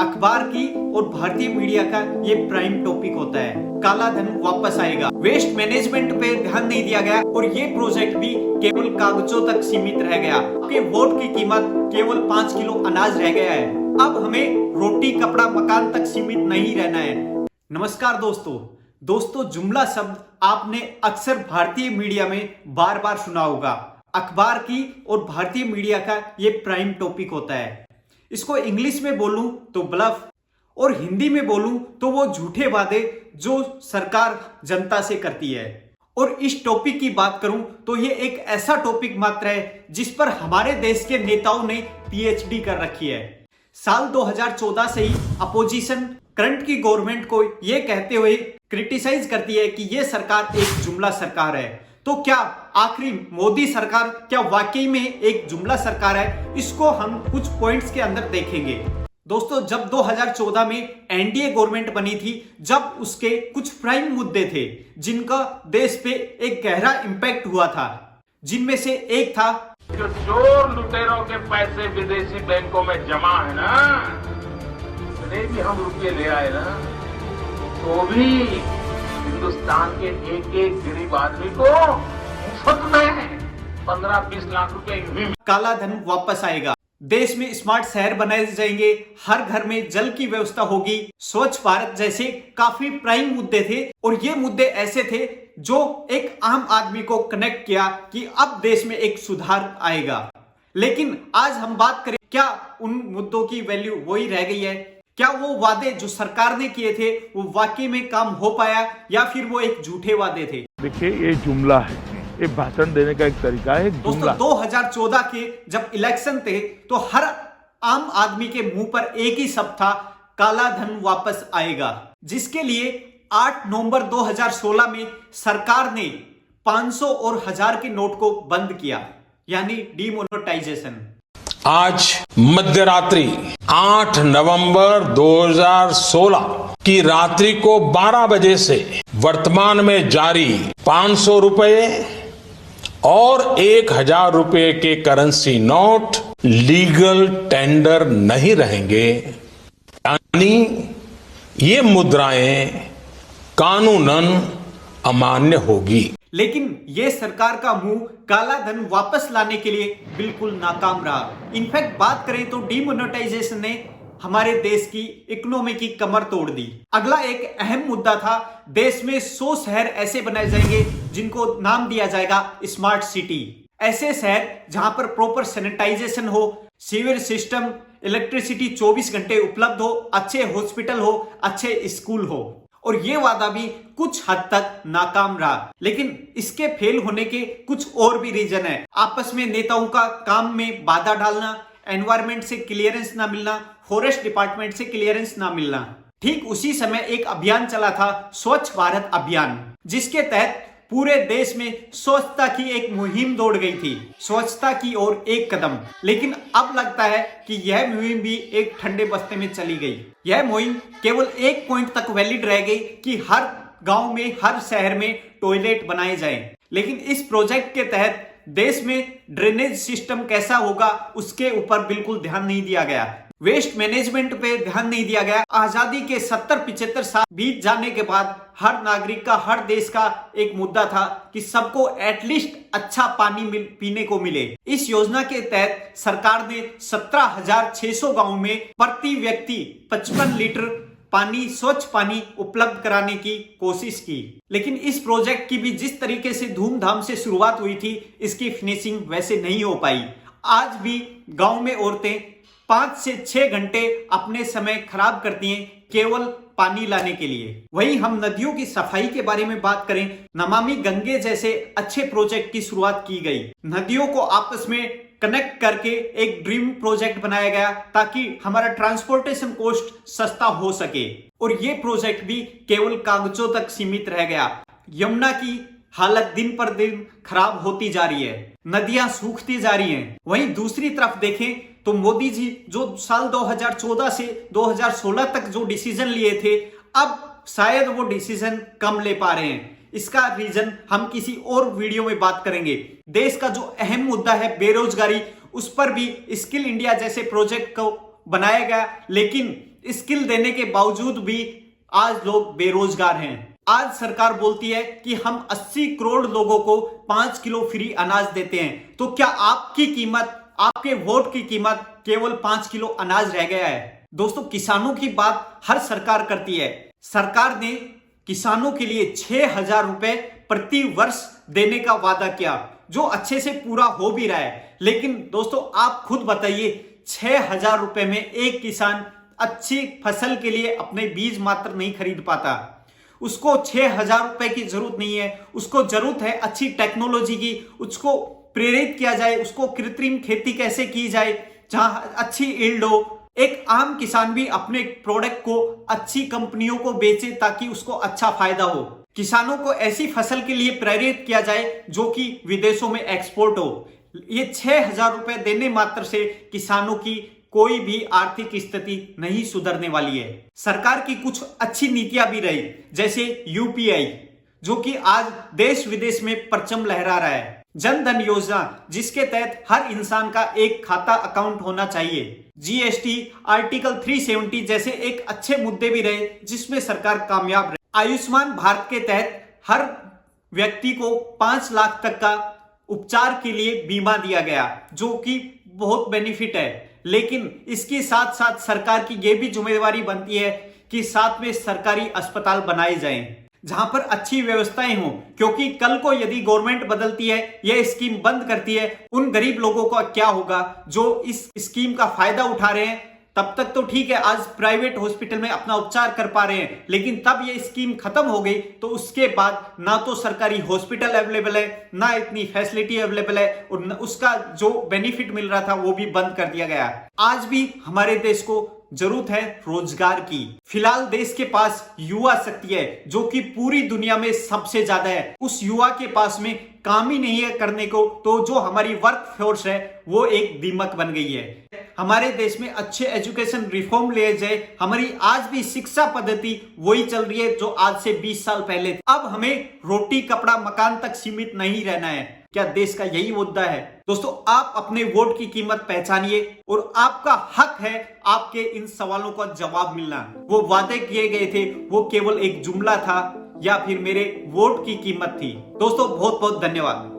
अखबार की और भारतीय मीडिया का ये प्राइम टॉपिक होता है। काला धन वापस आएगा, वेस्ट मैनेजमेंट पे ध्यान नहीं दिया गया और ये प्रोजेक्ट भी केवल कागजों तक सीमित रह गया। आपके वोट की कीमत केवल 5 किलो अनाज रह गया है। अब हमें रोटी कपड़ा मकान तक सीमित नहीं रहना है। नमस्कार दोस्तों, जुमला शब्द आपने अक्सर भारतीय मीडिया में बार बार सुना होगा। अखबार की और भारतीय मीडिया का ये प्राइम टॉपिक होता है। इसको इंग्लिश में बोलूं तो ब्लफ और हिंदी में बोलूं तो वो झूठे वादे जो सरकार जनता से करती है। और इस टॉपिक की बात करूं तो ये एक ऐसा टॉपिक मात्र है जिस पर हमारे देश के नेताओं ने पीएचडी कर रखी है। साल 2014 से ही अपोजिशन करंट की गवर्नमेंट को ये कहते हुए क्रिटिसाइज करती है कि ये सरकार एक जुमला सरकार है। तो क्या आखिरी मोदी सरकार क्या वाकई में एक जुमला सरकार है? इसको हम कुछ पॉइंट्स के अंदर देखेंगे। दोस्तों, जब 2014 में एनडीए गवर्नमेंट बनी थी, जब उसके कुछ प्राइम मुद्दे थे जिनका देश पे एक गहरा इंपैक्ट हुआ था, जिनमें से एक था जो चोर लुटेरों के पैसे विदेशी बैंकों में जमा है ना, इतने भी हम रुपये ले आए ना, तो भी हिंदुस्तान के एक एक गरीब आदमी को मुफ्त में 15-20 लाख रुपए। काला धन वापस आएगा, देश में स्मार्ट शहर बनाए जाएंगे, हर घर में जल की व्यवस्था होगी, स्वच्छ भारत जैसे काफी प्राइम मुद्दे थे। और ये मुद्दे ऐसे थे जो एक आम आदमी को कनेक्ट किया कि अब देश में एक सुधार आएगा। लेकिन आज हम बात करें, क्या उन मुद्दों की वैल्यू वही रह गई है? क्या वो वादे जो सरकार ने किए थे वो वाकई में काम हो पाया या फिर वो एक झूठे वादे थे? देखिए, ये जुमला है, ये भाषण देने का एक तरीका है। दोस्तों, 2014 के जब इलेक्शन थे तो हर आम आदमी के मुंह पर एक ही शब्द था, काला धन वापस आएगा, जिसके लिए 8 नवंबर 2016 में सरकार ने 500 और 1000 के नोट को बंद किया, यानी डीमोनेटाइजेशन। आज मध्यरात्रि 8 नवंबर 2016 की रात्रि को 12 बजे से वर्तमान में जारी 500 रुपए और 1000 रुपए के करेंसी नोट लीगल टेंडर नहीं रहेंगे, यानी ये मुद्राएं कानूनन अमान्य होगी। लेकिन ये सरकार का मुंह काला धन वापस लाने के लिए बिल्कुल नाकाम रहा। इनफैक्ट बात करें तो डीमोनेटाइजेशन ने हमारे देश की इकोनॉमी की कमर तोड़ दी। अगला एक अहम मुद्दा था, देश में 100 शहर ऐसे बनाए जाएंगे जिनको नाम दिया जाएगा स्मार्ट सिटी। ऐसे शहर जहां पर प्रॉपर सैनिटाइजेशन हो, सीवर सिस्टम, इलेक्ट्रिसिटी 24 घंटे उपलब्ध हो, अच्छे हॉस्पिटल हो, अच्छे स्कूल हो। और ये वादा भी कुछ हद तक नाकाम रहा। लेकिन इसके फेल होने के कुछ और भी रीजन है। आपस में नेताओं का काम में बाधा डालना, एनवायरमेंट से क्लियरेंस ना मिलना, फॉरेस्ट डिपार्टमेंट से क्लियरेंस ना मिलना। ठीक उसी समय एक अभियान चला था, स्वच्छ भारत अभियान, जिसके तहत पूरे देश में स्वच्छता की एक मुहिम दौड़ गई थी, स्वच्छता की ओर एक कदम। लेकिन अब लगता है कि यह मुहिम भी एक ठंडे बस्ते में चली गई। यह मुहिम केवल एक पॉइंट तक वैलिड रह गई कि हर गांव में, हर शहर में टॉयलेट बनाए जाएं। लेकिन इस प्रोजेक्ट के तहत देश में ड्रेनेज सिस्टम कैसा होगा उसके ऊपर बिल्कुल ध्यान नहीं दिया गया। वेस्ट मैनेजमेंट पे ध्यान नहीं दिया गया। आजादी के 70-75 साल बीत जाने के बाद हर नागरिक का, हर देश का एक मुद्दा था कि सबको एटलीस्ट अच्छा पानी पीने को मिले। इस योजना के तहत सरकार ने 17,600 गांव में प्रति व्यक्ति 55 लीटर पानी, स्वच्छ पानी उपलब्ध कराने की कोशिश की। लेकिन इस प्रोजेक्ट की भी जिस तरीके से धूमधाम से शुरुआत हुई थी, इसकी फिनिशिंग वैसे नहीं हो पाई। आज भी गांव में औरतें 5 से 6 घंटे अपने समय खराब करती हैं केवल पानी लाने के लिए। वहीं हम नदियों की सफाई के बारे में बात करें, नमामि गंगे जैसे अच्छे प्रोजेक्ट की शुरुआत की गई। नदियों को आपस में कनेक्ट करके एक ड्रीम प्रोजेक्ट बनाया गया ताकि हमारा ट्रांसपोर्टेशन कॉस्ट सस्ता हो सके। और ये प्रोजेक्ट भी केवल कागजों तक सीमित रह गया। यमुना की हालत दिन पर दिन खराब होती जा रही है, नदियां सूखती जा रही हैं। वहीं दूसरी तरफ देखें तो मोदी जी जो साल 2014 से 2016 तक जो डिसीजन लिए थे, अब शायद वो डिसीजन कम ले पा रहे हैं। इसका रीजन हम किसी और वीडियो में बात करेंगे। देश का जो अहम मुद्दा है बेरोजगारी, उस पर भी स्किल इंडिया जैसे प्रोजेक्ट को बनाया गया, लेकिन स्किल देने के बावजूद भी आज लोग बेरोजगार हैं। आज सरकार बोलती है कि हम 80 करोड़ लोगों को 5 किलो फ्री अनाज देते हैं, तो क्या आपकी कीमत, आपके वोट की कीमत केवल 5 किलो अनाज रह गया है? दोस्तों, किसानों की बात हर सरकार करती है। सरकार ने किसानों के लिए 6,000 रुपए प्रति वर्ष देने का वादा किया, जो अच्छे से पूरा हो भी रहा है। लेकिन दोस्तों, आप खुद बताइए, 6,000 रुपए में एक किसान अच्छी फसल के लिए अपने बीज मात्र नहीं खरीद पाता। उसको 6,000 रुपए की जरूरत नहीं है, उसको जरूरत है अच्छी टेक्नोलॉजी की। उसको प्रेरित किया जाए, उसको कृत्रिम खेती कैसे की जाए जहां अच्छी यील्ड हो। एक आम किसान भी अपने प्रोडक्ट को अच्छी कंपनियों को बेचे ताकि उसको अच्छा फायदा हो। किसानों को ऐसी फसल के लिए प्रेरित किया जाए जो कि विदेशों में एक्सपोर्ट हो। ये 6,000 रुपए देने मात्र से किसानों की कोई भी आर्थिक स्थिति नहीं सुधरने वाली है। सरकार की कुछ अच्छी नीतियां भी रही, जैसे यूपीआई, जो कि आज देश विदेश में परचम लहरा रहा है। जन धन योजना, जिसके तहत हर इंसान का एक खाता अकाउंट होना चाहिए। जीएसटी, आर्टिकल 370 जैसे एक अच्छे मुद्दे भी रहे जिसमें सरकार कामयाब रही। आयुष्मान भारत के तहत हर व्यक्ति को 5 लाख तक का उपचार के लिए बीमा दिया गया, जो कि बहुत बेनिफिट है। लेकिन इसके साथ साथ सरकार की यह भी जिम्मेदारी बनती है कि साथ में सरकारी अस्पताल बनाए जाएं, जहां पर अच्छी व्यवस्थाएं हों, क्योंकि कल को यदि गवर्नमेंट बदलती है, यह स्कीम बंद करती है, उन गरीब लोगों का क्या होगा जो इस स्कीम का फायदा उठा रहे हैं। तब तक तो ठीक है, आज प्राइवेट हॉस्पिटल में अपना उपचार कर पा रहे हैं, लेकिन तब ये स्कीम खत्म हो गई तो उसके बाद ना तो सरकारी हॉस्पिटल अवेलेबल है, ना इतनी फैसिलिटी अवेलेबल है, और उसका जो बेनिफिट मिल रहा था वो भी बंद कर दिया गया। आज भी हमारे देश को जरूरत है रोजगार की। फिलहाल देश के पास युवा शक्ति है जो कि पूरी दुनिया में सबसे ज्यादा है। उस युवा के पास में काम ही नहीं है करने को, तो जो हमारी वर्क फोर्स है वो एक दीमक बन गई है। हमारे देश में अच्छे एजुकेशन रिफॉर्म लिए जाए। हमारी आज भी शिक्षा पद्धति वही चल रही है जो आज से 20 साल पहले। अब हमें रोटी कपड़ा मकान तक सीमित नहीं रहना है। क्या देश का यही मुद्दा है? दोस्तों, आप अपने वोट की कीमत पहचानिए और आपका हक है आपके इन सवालों का जवाब मिलना। वो वादे किए गए थे वो केवल एक जुमला था या फिर मेरे वोट की कीमत थी। दोस्तों, बहुत बहुत धन्यवाद।